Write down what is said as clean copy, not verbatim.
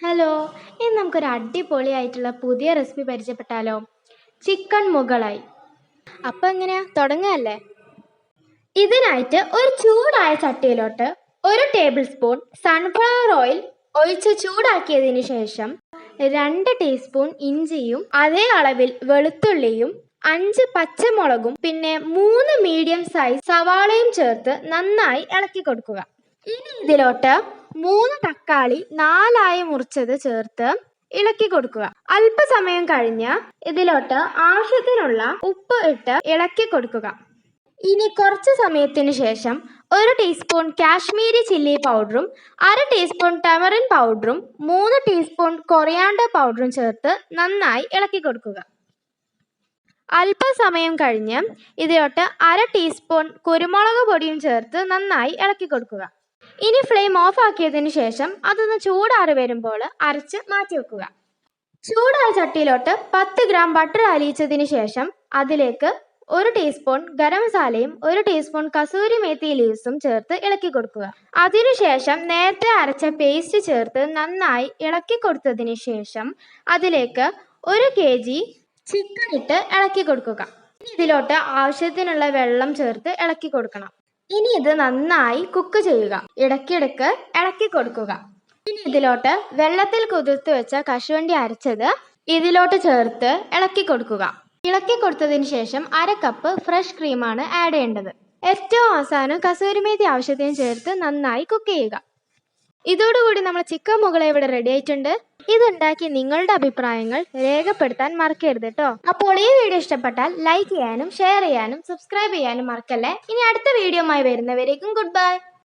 Hello, ഇന്ന് നമുക്കൊരു അടിപൊളിയായിട്ടുള്ള പുതിയ റെസിപ്പി പരിചയപ്പെട്ടാലോ? ചിക്കൻ മുഗളായി. അപ്പം എങ്ങനെയാ തുടങ്ങല്ലേ? ഇതിനായിട്ട് ഒരു ചൂടായ ചട്ടിയിലോട്ട് 1 ടേബിൾ സ്പൂൺ സൺഫ്ലവർ ഓയിൽ ഒഴിച്ച് ചൂടാക്കിയതിന് ശേഷം 2 ടീസ്പൂൺ ഇഞ്ചിയും അതേ അളവിൽ വെളുത്തുള്ളിയും 5 പച്ചമുളകും പിന്നെ 3 മീഡിയം സൈസ് സവാളയും ചേർത്ത് നന്നായി ഇളക്കി കൊടുക്കുക. ഇനി ഇതിലോട്ട് 3 തക്കാളി 4ആയി മുറിച്ചത് ചേർത്ത് ഇളക്കി കൊടുക്കുക. അല്പസമയം കഴിഞ്ഞ് ഇതിലോട്ട് ആവശ്യത്തിനുള്ള ഉപ്പ് ഇട്ട് ഇളക്കി കൊടുക്കുക. ഇനി കുറച്ച് സമയത്തിന് ശേഷം 1 ടീസ്പൂൺ കാശ്മീരി ചില്ലി പൗഡറും 1/2 ടീസ്പൂൺ ടമറിൻ പൗഡറും 3 ടീസ്പൂൺ കൊറിയാണ്ടർ പൗഡറും ചേർത്ത് നന്നായി ഇളക്കി കൊടുക്കുക. അല്പസമയം കഴിഞ്ഞ് ഇതിലോട്ട് 1/2 ടീസ്പൂൺ കുരുമുളക് പൊടിയും ചേർത്ത് നന്നായി ഇളക്കി കൊടുക്കുക. ഇനി ഫ്ലെയിം ഓഫ് ആക്കിയതിന് ശേഷം അതൊന്ന് ചൂടാറി വരുമ്പോൾ അരച്ച് മാറ്റി വെക്കുക. ചൂടായ ചട്ടിയിലോട്ട് 10 ഗ്രാം ബട്ടർ അലിയിച്ചതിന് ശേഷം അതിലേക്ക് 1 ടീസ്പൂൺ ഗരം മസാലയും 1 ടീസ്പൂൺ കസൂരി മേത്തി ലീവ്സും ചേർത്ത് ഇളക്കി കൊടുക്കുക. അതിനുശേഷം നേരത്തെ അരച്ച പേസ്റ്റ് ചേർത്ത് നന്നായി ഇളക്കി കൊടുത്തതിന് ശേഷം അതിലേക്ക് 1 kg ചിക്കൻ ഇട്ട് ഇളക്കി കൊടുക്കുക. ഇതിലോട്ട് ആവശ്യത്തിനുള്ള വെള്ളം ചേർത്ത് ഇളക്കി കൊടുക്കണം. ഇനി ഇത് നന്നായി കുക്ക് ചെയ്യുക. ഇടയ്ക്കിടയ്ക്ക് ഇളക്കി കൊടുക്കുക. ഇനി ഇതിലോട്ട് വെള്ളത്തിൽ കുതിർത്ത് വെച്ച കശുവണ്ടി അരച്ചത് ഇതിലോട്ട് ചേർത്ത് ഇളക്കി കൊടുക്കുക. ഇളക്കി കൊടുത്തതിന് ശേഷം 1/2 കപ്പ് ഫ്രഷ് ക്രീമാണ് ആഡ് ചെയ്യേണ്ടത്. ഏറ്റവും അവസാനം കസൂരി മേത്തി ആവശ്യത്തിന് ചേർത്ത് നന്നായി കുക്ക് ചെയ്യുക. ഇതോടുകൂടി നമ്മൾ ചിക്കൻ മുഗള ഇവിടെ റെഡി ആയിട്ടുണ്ട്. ഇതുണ്ടാക്കി നിങ്ങളുടെ അഭിപ്രായങ്ങൾ രേഖപ്പെടുത്താൻ മറക്കരുത് കേട്ടോ. അപ്പോൾ ഈ വീഡിയോ ഇഷ്ടപ്പെട്ടാൽ ലൈക്ക് ചെയ്യാനും ഷെയർ ചെയ്യാനും സബ്സ്ക്രൈബ് ചെയ്യാനും മറക്കല്ലേ. ഇനി അടുത്ത വീഡിയോയുമായി വരുന്നവരേക്കും ഗുഡ് ബൈ.